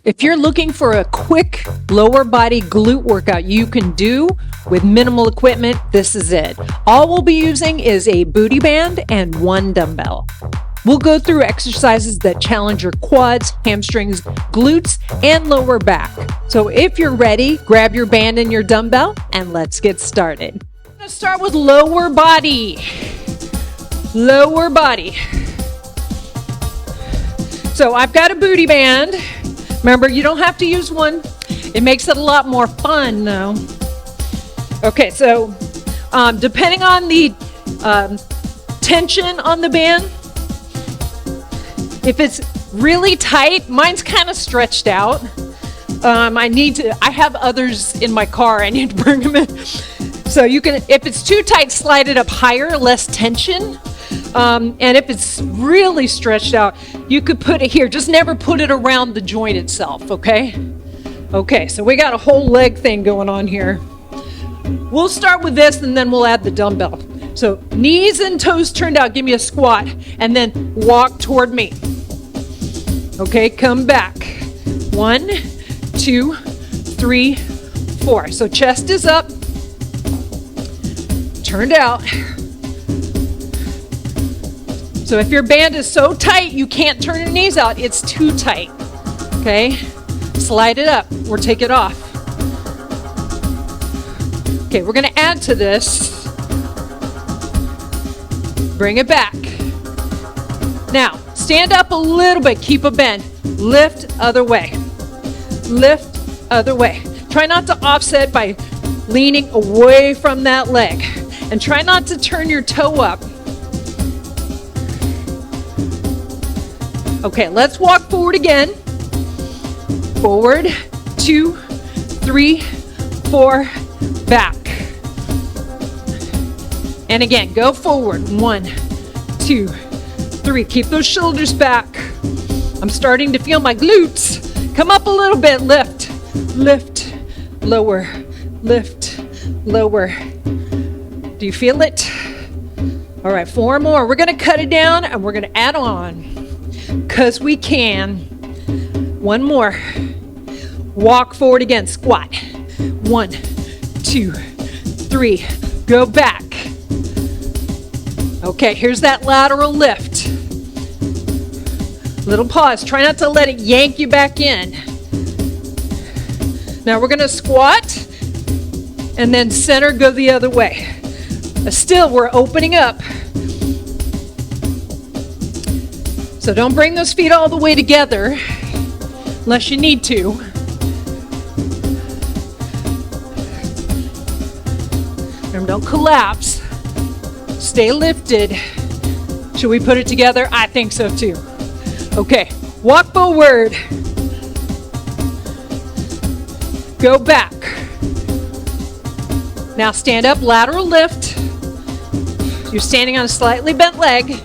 If you're looking for a quick lower body glute workout you can do with minimal equipment, this is it. All we'll be using is a booty band and one dumbbell. We'll go through exercises that challenge your quads, hamstrings, glutes, and lower back. So if you're ready, grab your band and your dumbbell and let's get started. I'm going to start with lower body. Lower body. So I've got a booty band. Remember, you don't have to use one. It makes it a lot more fun, though. Okay, so depending on the tension on the band, if it's really tight, mine's kind of stretched out. I have others in my car. I need to bring them in. So you can, if it's too tight, slide it up higher, less tension. And if it's really stretched out, you could put it here. Just never put it around the joint itself, okay? Okay, so we got a whole leg thing going on here. We'll start with this and then we'll add the dumbbell. So knees and toes turned out, give me a squat, and then walk toward me. Okay, come back. 1, 2, 3, 4. So chest is up, turned out. So if your band is so tight you can't turn your knees out, it's too tight. Okay, slide it up or take it off. Okay, we're going to add to this. Bring it back. Now, stand up a little bit, keep a bend. Lift other way. Lift other way. Try not to offset by leaning away from that leg. And try not to turn your toe up. Okay, let's walk forward again. Forward, 2, 3, 4, back. And again, go forward. 1, 2, 3. Keep those shoulders back. I'm starting to feel my glutes. Come up a little bit. Lift, lift, lower, lift, lower. Do you feel it? All right, 4 more. We're going to cut it down and we're going to add on. Because we can. 1 more. Walk forward again. Squat. 1, 2, 3. Go back. Okay, here's that lateral lift. Little pause. Try not to let it yank you back in. Now we're going to squat and then center, go the other way. Still, we're opening up. So don't bring those feet all the way together unless you need to. And don't collapse. Stay lifted. Should we put it together? I think so too. Okay, walk forward. Go back. Now stand up, lateral lift. You're standing on a slightly bent leg.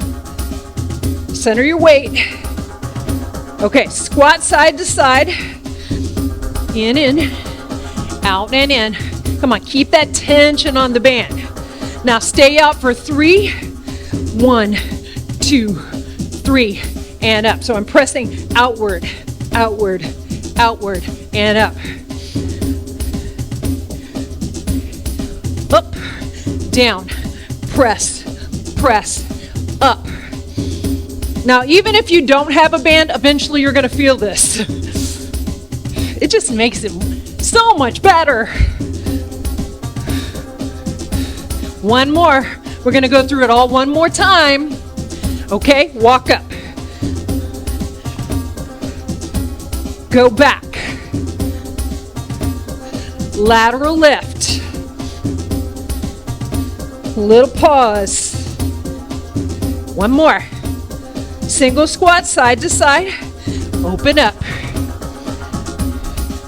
Center your weight. Okay, squat side to side. In, out and in. Come on, keep that tension on the band. Now stay out for 3. 1, 2, 3, and up. So I'm pressing outward, outward, outward, and up. Up, down, press, press, up. Now, even if you don't have a band, eventually you're going to feel this. It just makes it so much better. 1 more. We're going to go through it all one more time. Okay, walk up. Go back. Lateral lift. Little pause. 1 more. Single squat side to side. Open up.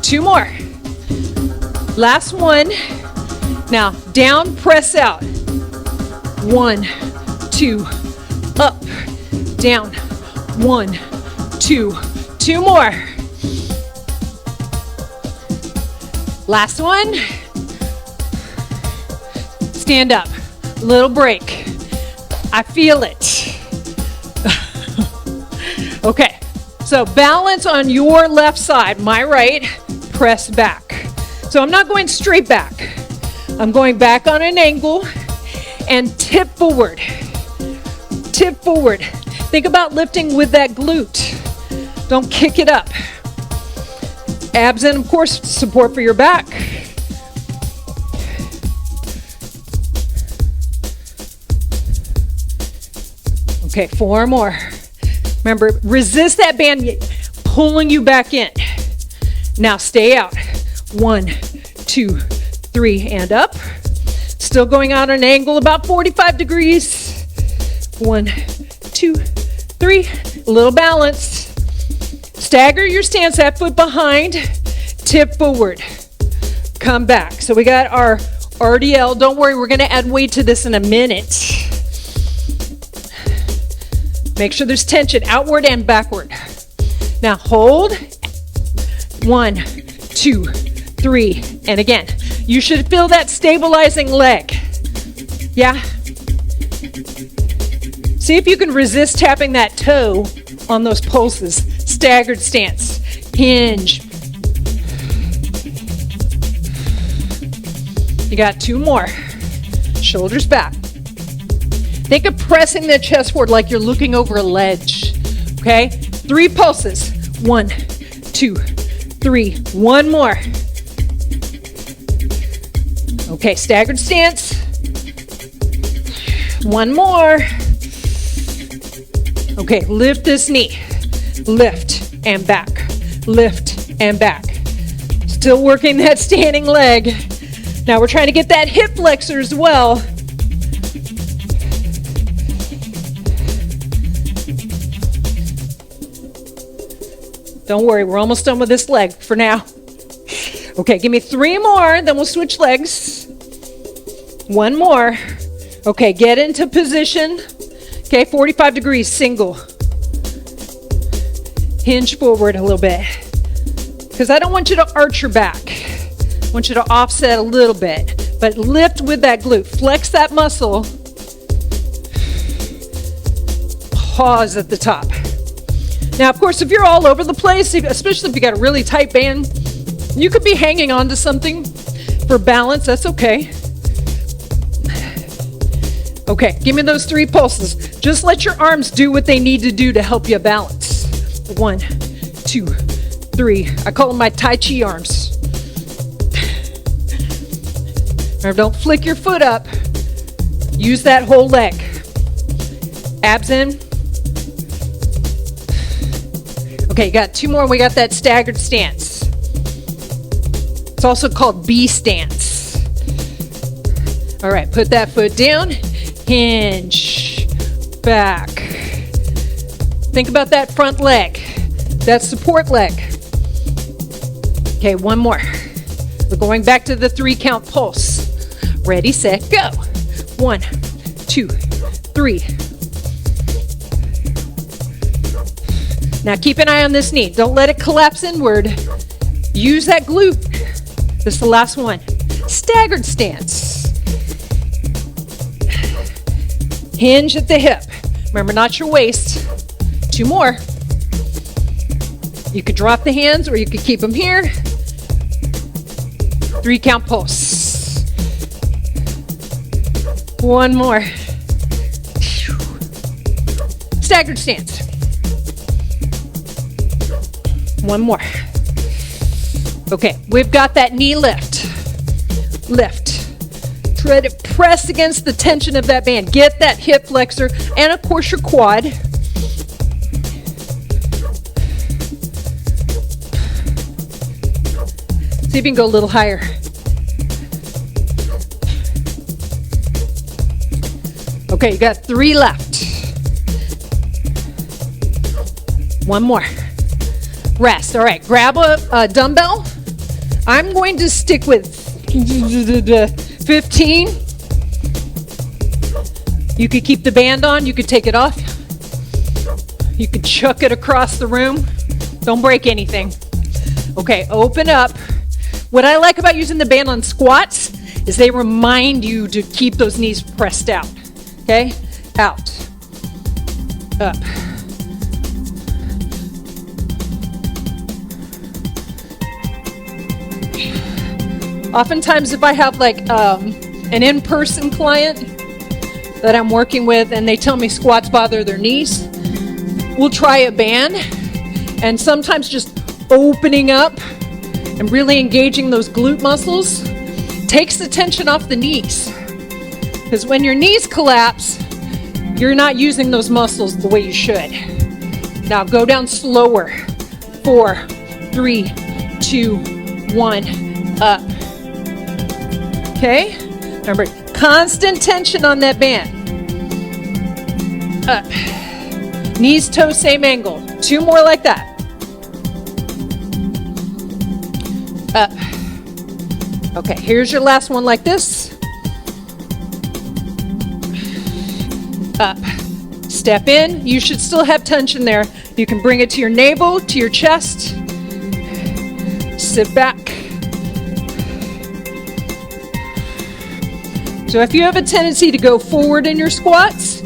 2 more. Last one. Now down, press out. 1, 2, up, down. 1, 2. 2 more. Last one. Stand up. Little break. I feel it. Okay, So balance on your left side, my right, press back. So I'm not going straight back. I'm going back on an angle and tip forward. Tip forward. Think about lifting with that glute. Don't kick it up. Abs and, of course, support for your back. Okay, 4 more. Remember, resist that band pulling you back in. Now stay out. 1, 2, 3, and up. Still going out an angle about 45 degrees. 1, 2, 3. A little balance. Stagger your stance, that foot behind. Tip forward. Come back. So we got our RDL. Don't worry, we're going to add weight to this in a minute. Make sure there's tension, outward and backward. Now hold. 1, 2, 3, and again. You should feel that stabilizing leg. Yeah? See if you can resist tapping that toe on those pulses. Staggered stance. Hinge. You got 2 more. Shoulders back. Think of pressing the chest forward like you're looking over a ledge. Okay? 3 pulses. 1, 2, 3. 1 more. Okay, staggered stance. 1 more. Okay, lift this knee. Lift and back. Lift and back. Still working that standing leg. Now we're trying to get that hip flexor as well. Don't worry, we're almost done with this leg for now. Okay, give me 3 more, then we'll switch legs. 1 more. Okay, get into position. Okay, 45 degrees, single. Hinge forward a little bit. Because I don't want you to arch your back. I want you to offset a little bit. But lift with that glute. Flex that muscle. Pause at the top. Now, of course, if you're all over the place, especially if you got a really tight band, you could be hanging on to something for balance. That's okay. Okay, give me those 3 pulses. Just let your arms do what they need to do to help you balance. 1, 2, 3. I call them my Tai Chi arms. Remember, don't flick your foot up. Use that whole leg. Abs in. Okay, you got 2 more. We got that staggered stance. It's also called B stance. All right, put that foot down. Hinge. Back. Think about that front leg. That support leg. Okay, 1 more. We're going back to the 3 count pulse. Ready, set, go. 1, 2, 3. Now keep an eye on this knee. Don't let it collapse inward. Use that glute. This is the last one. Staggered stance. Hinge at the hip. Remember, not your waist. 2 more. You could drop the hands or you could keep them here. 3 count pulse. 1 more. Staggered stance. 1 more. Okay, we've got that knee lift. Lift. Try to press against the tension of that band. Get that hip flexor and, of course, your quad. See if you can go a little higher. Okay, you got 3 left. 1 more. Rest. All right, grab a dumbbell. I'm going to stick with 15. You could keep the band on. You could take it off. You could chuck it across the room. Don't break anything. Okay, open up. What I like about using the band on squats is they remind you to keep those knees pressed out. Okay? Out. Up. Oftentimes if I have like an in-person client that I'm working with and they tell me squats bother their knees, we'll try a band, and sometimes just opening up and really engaging those glute muscles takes the tension off the knees. Because when your knees collapse, you're not using those muscles the way you should. Now go down slower. 4, 3, 2, 1, up. Okay? Remember, constant tension on that band. Up. Knees, toes, same angle. 2 more like that. Up. Okay, here's your last one like this. Up. Step in. You should still have tension there. You can bring it to your navel, to your chest. Sit back. So if you have a tendency to go forward in your squats,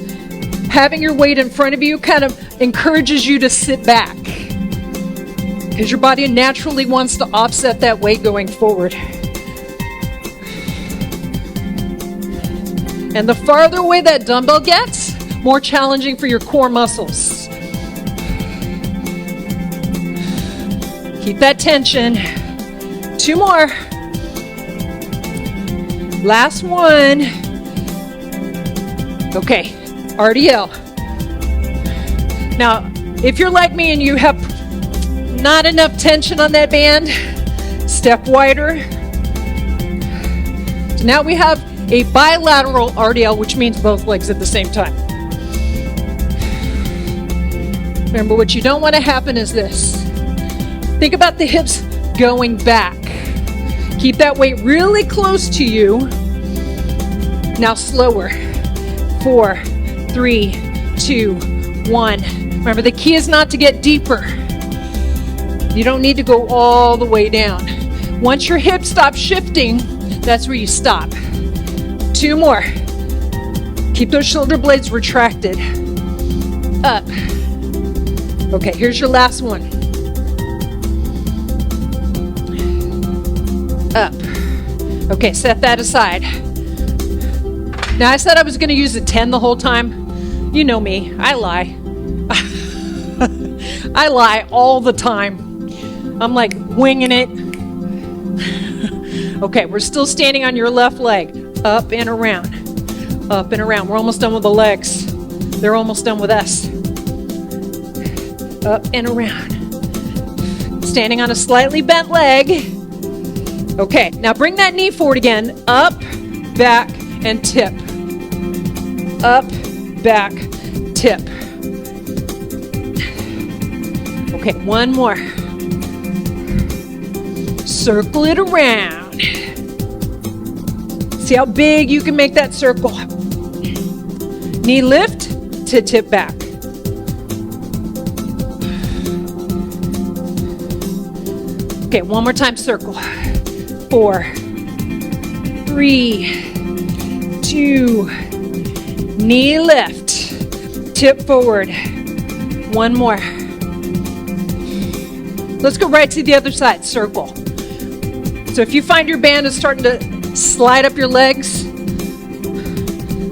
having your weight in front of you kind of encourages you to sit back, because your body naturally wants to offset that weight going forward. And the farther away that dumbbell gets, more challenging for your core muscles. Keep that tension. 2 more. Last one. Okay, RDL. Now, if you're like me and you have not enough tension on that band, step wider. So now we have a bilateral RDL, which means both legs at the same time. Remember, what you don't want to happen is this. Think about the hips going back. Keep that weight really close to you. Now slower. 4, 3, 2, 1. Remember, the key is not to get deeper. You don't need to go all the way down. Once your hips stop shifting, that's where you stop. 2 more. Keep those shoulder blades retracted. Up. Okay, here's your last one. Up. Okay, set that aside. Now, I said I was going to use a 10 the whole time. You know me, I lie. I lie all the time. I'm like winging it. Okay, we're still standing on your left leg. Up and around. Up and around. We're almost done with the legs. They're almost done with us. Up and around. Standing on a slightly bent leg. Okay, now bring that knee forward again. Up, back, and tip. Up, back, tip. Okay, one more. Circle it around. See how big you can make that circle. Knee lift to tip back. Okay, one more time, circle. 4, 3, 2, knee lift, tip forward. One more. Let's go right to the other side, circle. So if you find your band is starting to slide up your legs,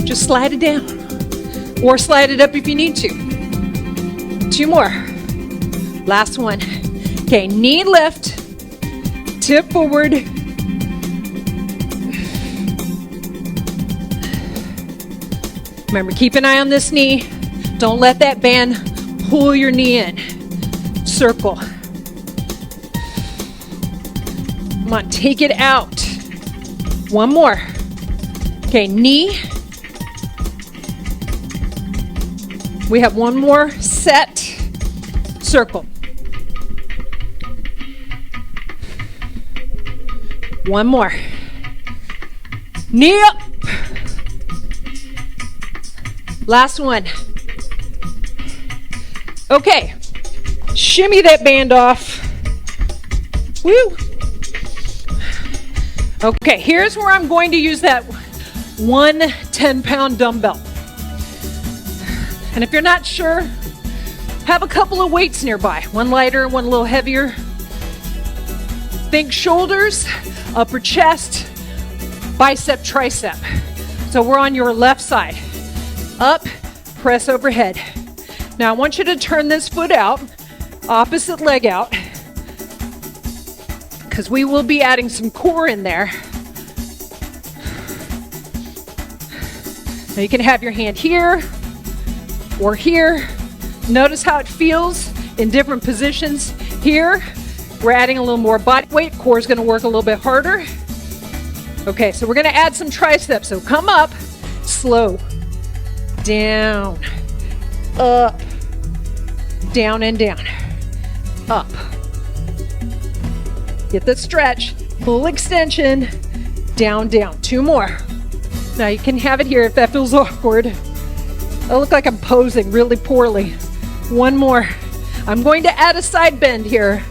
just slide it down, or slide it up if you need to. 2 more. Last one. Okay, knee lift, tip forward. Remember, keep an eye on this knee. Don't let that band pull your knee in. Circle. Come on, take it out. One more. Okay, knee. We have one more set. Circle. One more. Knee up. Last one. Okay. Shimmy that band off. Woo. Okay, here's where I'm going to use that 1 10-pound dumbbell. And if you're not sure, have a couple of weights nearby. One lighter, one a little heavier. think shoulders, upper chest, bicep, tricep. So we're on your left side. Up, press overhead. Now I want you to turn this foot out, opposite leg out, because we will be adding some core in there. Now you can have your hand here or here. Notice how it feels in different positions. Here, we're adding a little more body weight. Core is going to work a little bit harder. Okay, so we're going to add some triceps. So come up, slow, down, up, down and down, up. Get the stretch, full extension, down, down. 2 more. Now you can have it here if that feels awkward. I look like I'm posing really poorly. 1 more. I'm going to add a side bend here.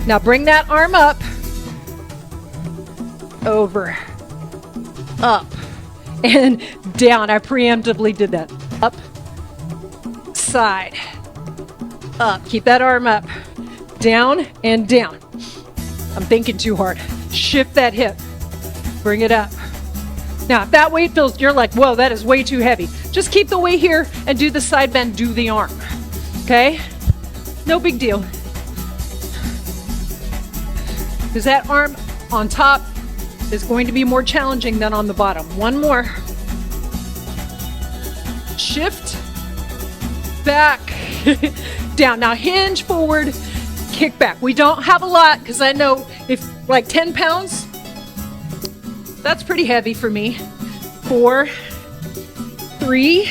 Now bring that arm up, over, up, and down. I preemptively did that. Up, side, up. Keep that arm up, down and down. I'm thinking too hard. Shift that hip, bring it up. Now, if that weight feels, you're like, whoa, that is way too heavy. Just keep the weight here and do the side bend, do the arm, okay? No big deal. Because that arm on top is going to be more challenging than on the bottom. 1 more. Shift, back, down. Now hinge forward, kick back. We don't have a lot because I know if like 10 pounds, that's pretty heavy for me. 4, 3,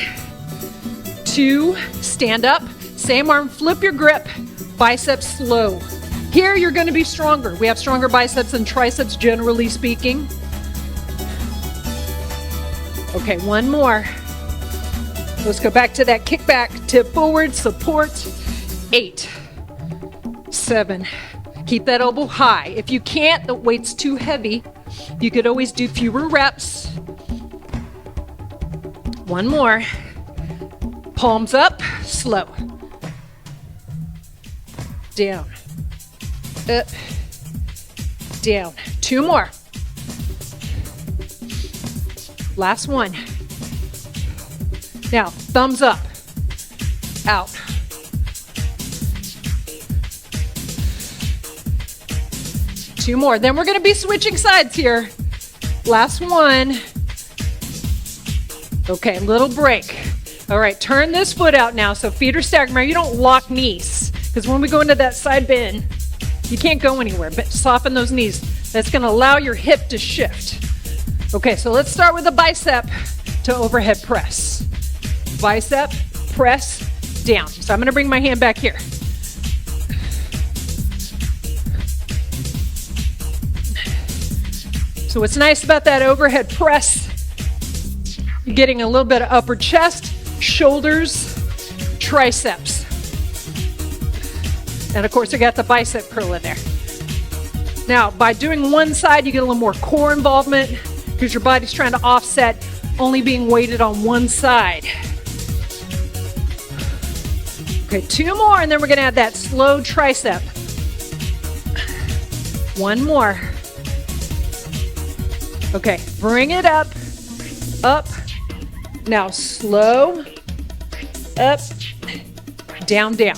2, stand up. Same arm, flip your grip, biceps slow. Here you're going to be stronger. We have stronger biceps than triceps, generally speaking. Okay, 1 more. Let's go back to that kick back, tip forward, support. 8, 7. Keep that elbow high. If you can't, the weight's too heavy, you could always do fewer reps. 1 more. Palms up, slow. Down. Up, down. 2 more. Last one. Now, thumbs up, out. Two more. Then we're going to be switching sides here. Last one. Okay, little break. All right, turn this foot out now. So feet are stacked. Remember, you don't lock knees because when we go into that side bend, you can't go anywhere, but soften those knees. That's going to allow your hip to shift. Okay, so let's start with a bicep to overhead press. Bicep, press, down. So I'm going to bring my hand back here. So what's nice about that overhead press, you're getting a little bit of upper chest, shoulders, triceps. And of course, I got the bicep curl in there. Now, by doing one side, you get a little more core involvement because your body's trying to offset only being weighted on one side. Okay, 2 more, and then we're gonna add that slow tricep. 1 more. Okay, bring it up, up. Now slow, up, down, down.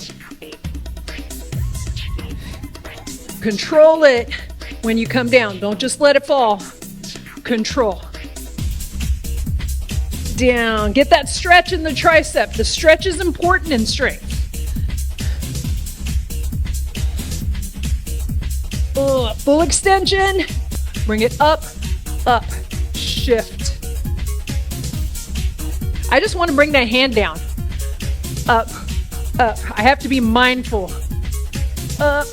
Control it when you come down. Don't just let it fall. Control. Down. Get that stretch in the tricep. The stretch is important in strength. Full extension. Bring it up, up, shift. I just want to bring that hand down. Up, up. I have to be mindful. Up,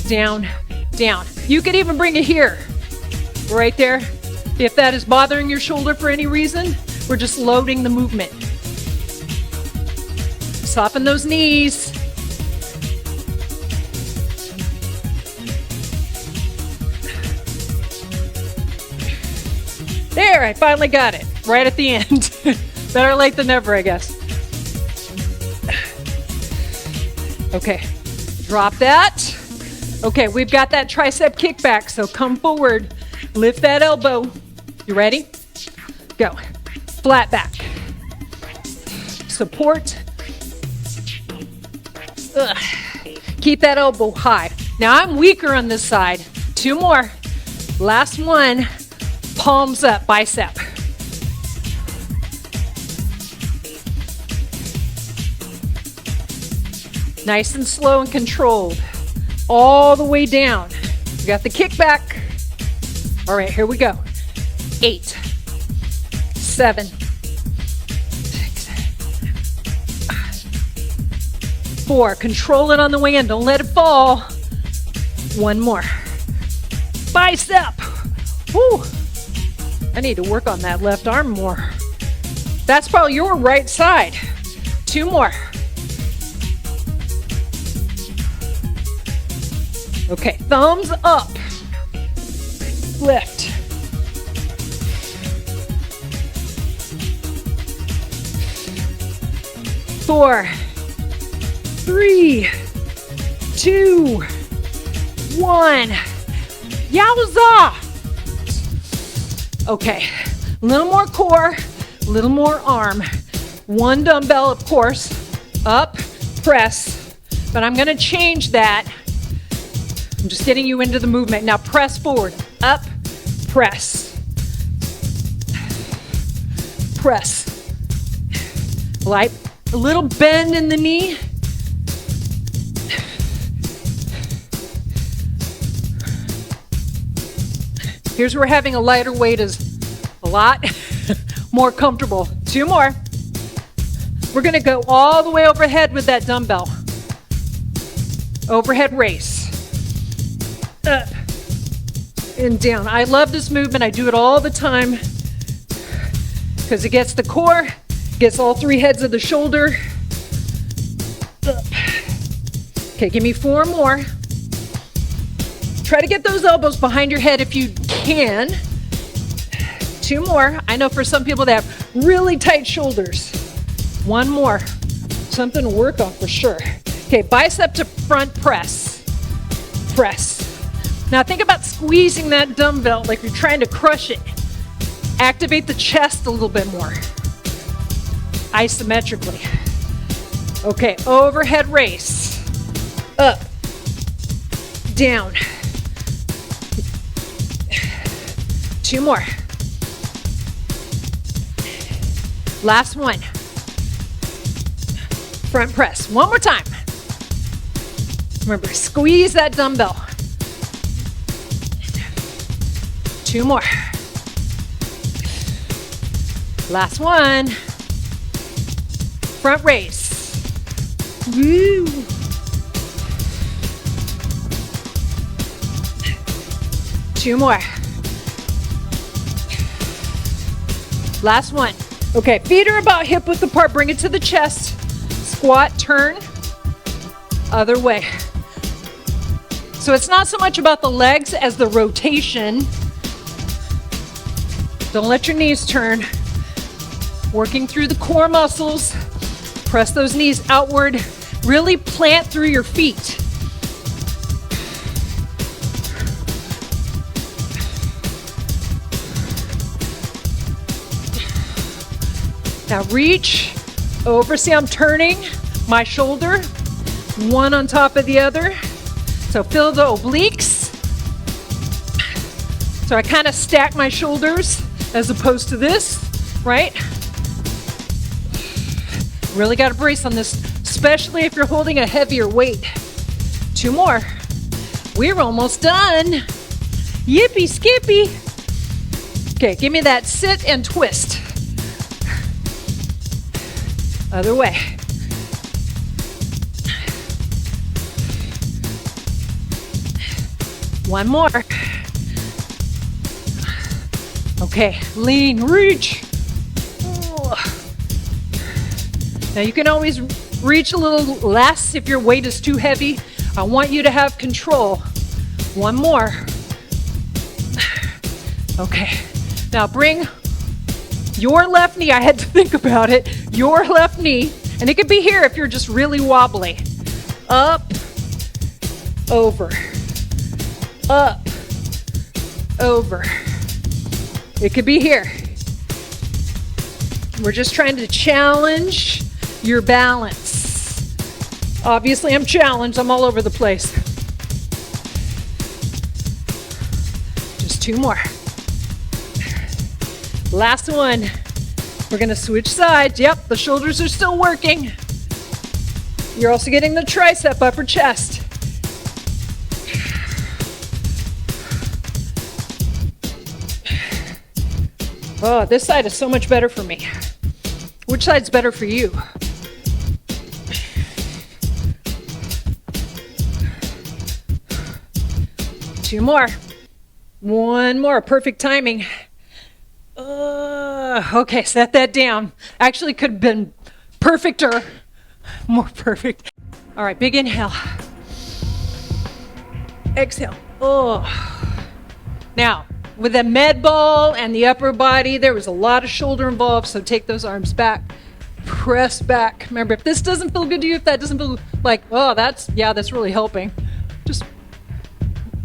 down, down. You could even bring it here, right there. If that is bothering your shoulder for any reason, we're just loading the movement. Soften those knees. There, I finally got it, right at the end. Better late than never, I guess. Okay, drop that. Okay, we've got that tricep kickback, so come forward, lift that elbow. You ready? Go. Flat back. Support. Ugh. Keep that elbow high. Now I'm weaker on this side. 2 more. Last one. Palms up, bicep. Nice and slow and controlled. All the way down. You got the kickback. All right, here we go. 8, 7, 6, 4. Control it on the way in. Don't let it fall. 1 more. Bicep. Woo. I need to work on that left arm more. That's probably your right side. 2 more. Okay, thumbs up. Lift. Four, 3, 2, 1. Yowza! Okay, a little more core, a little more arm. 1 dumbbell, of course, up, press, but I'm gonna change that. I'm just getting you into the movement. Now press forward, up, press, press. Like a little bend in the knee. Here's where having a lighter weight is a lot more comfortable. 2 more. We're gonna go all the way overhead with that dumbbell. Overhead race. Up and down. I love this movement. I do it all the time because it gets the core, gets all 3 heads of the shoulder. Up. Okay, give me 4 more. Try to get those elbows behind your head if you can. 2 more. I know for some people they have really tight shoulders. 1 more. Something to work on for sure. Okay, bicep to front press. Press. Now think about squeezing that dumbbell like you're trying to crush it. Activate the chest a little bit more. Isometrically. Okay, overhead race. Up. Down. 2 more. Last one. Front press. 1 more time. Remember, squeeze that dumbbell. 2 more. Last one. Front race. Woo. Two more. Last one. Okay, feet are about hip width apart. Bring it to the chest. Squat, turn. Other way. So it's not so much about the legs as the rotation. Don't let your knees turn. Working through the core muscles. Press those knees outward. Really plant through your feet. Now reach over. See, I'm turning my shoulder, one on top of the other. So feel the obliques. So I kind of stack my shoulders as opposed to this, right? Really got to brace on this, especially if you're holding a heavier weight. 2 more. We're almost done. Yippee skippy. Okay, give me that sit and twist. Other way. One more. Okay, lean, reach. Now you can always reach a little less if your weight is too heavy. I want you to have control. 1 more. Okay, now bring your left knee, I had to think about it, your left knee, and it could be here if you're just really wobbly. Up, over, up, over. It could be here. We're just trying to challenge your balance. Obviously, I'm challenged. I'm all over the place. Just 2 more. Last one. We're going to switch sides. Yep, the shoulders are still working. You're also getting the tricep, upper chest. Oh, this side is so much better for me. Which side's better for you? Two more. One more. Perfect timing. Okay, set that down. Actually, could have been perfecter. More perfect. All right, big inhale. Exhale. Oh. Now, with the med ball and the upper body, there was a lot of shoulder involved, so take those arms back. Press back. Remember, if this doesn't feel good to you, if that doesn't feel like, oh, that's really helping, just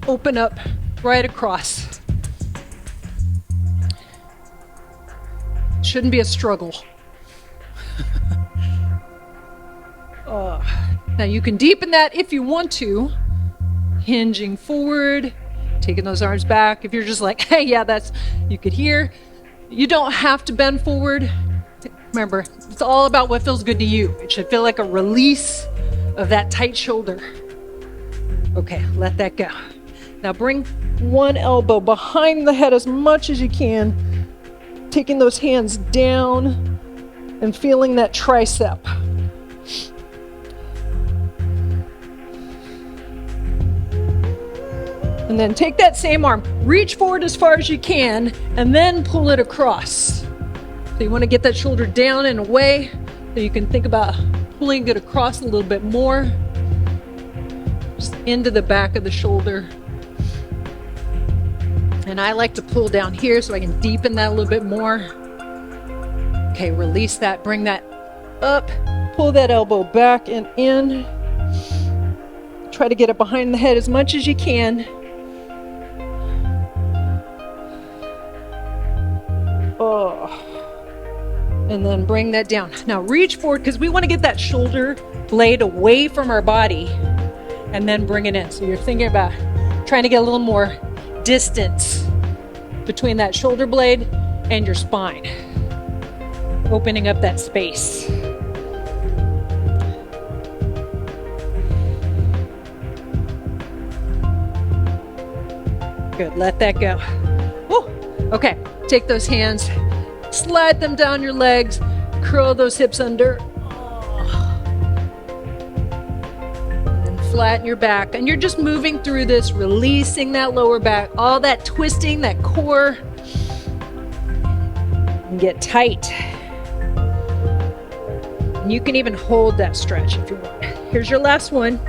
open up right across. Shouldn't be a struggle. Now you can deepen that if you want to, hinging forward, taking those arms back. If you're just like, hey, yeah, you could hear. You don't have to bend forward. Remember, it's all about what feels good to you. It should feel like a release of that tight shoulder. Okay, let that go. Now bring one elbow behind the head as much as you can, taking those hands down and feeling that tricep. And then take that same arm, reach forward as far as you can, and then pull it across. So you want to get that shoulder down and away, so you can think about pulling it across a little bit more, just into the back of the shoulder. And I like to pull down here so I can deepen that a little bit more. Okay, release that, bring that up, pull that elbow back and in. Try to get it behind the head as much as you can. Oh. And then bring that down. Now reach forward, because we want to get that shoulder blade away from our body and then bring it in. So you're thinking about trying to get a little more distance between that shoulder blade and your spine, opening up that space. Good, let that go. Woo. Okay, take those hands, slide them down your legs, curl those hips under. Flatten your back, and you're just moving through this, releasing that lower back, all that twisting, that core, and get tight. And you can even hold that stretch if you want. Here's your last one.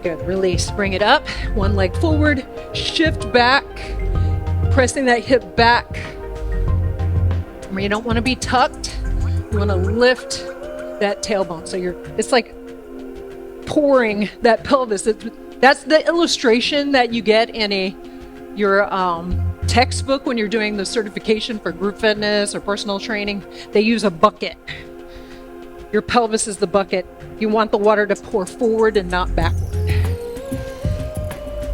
Good, release, bring it up, one leg forward, shift back, pressing that hip back. You don't want to be tucked, you want to lift that tailbone. So it's like pouring that pelvis. That's the illustration that you get in your textbook when you're doing the certification for group fitness or personal training. They use a bucket. Your pelvis is the bucket. You want the water to pour forward and not backward.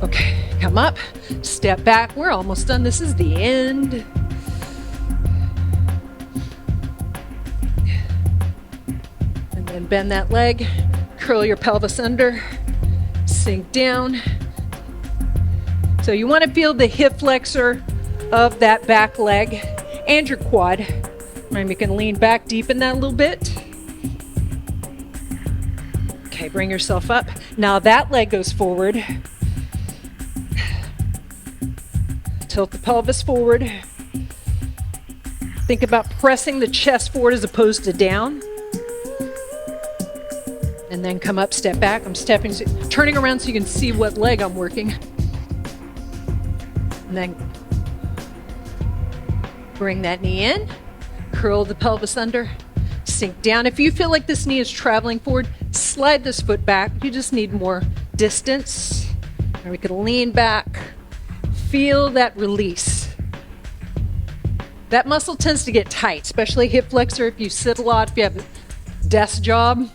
Okay, come up, step back. We're almost done. This is the end. And bend that leg, curl your pelvis under, sink down. So you want to feel the hip flexor of that back leg and your quad. Maybe you can lean back, deepen that a little bit. Okay, bring yourself up. Now that leg goes forward. Tilt the pelvis forward. Think about pressing the chest forward as opposed to down. And then come up, step back. I'm turning around so you can see what leg I'm working. And then bring that knee in, curl the pelvis under, sink down. If you feel like this knee is traveling forward, slide this foot back. You just need more distance. And we can lean back. Feel that release. That muscle tends to get tight, especially hip flexor if you sit a lot, if you have a desk job.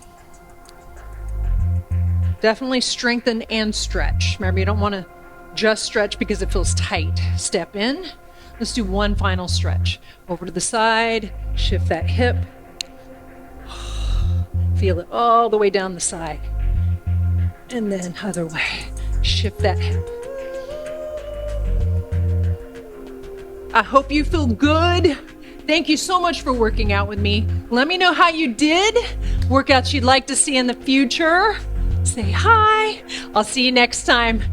Definitely strengthen and stretch. Remember, you don't want to just stretch because it feels tight. Step in. Let's do one final stretch. Over to the side, shift that hip. Feel it all the way down the side. And then other way, shift that hip. I hope you feel good. Thank you so much for working out with me. Let me know how you did. Workouts you'd like to see in the future. Say hi. I'll see you next time.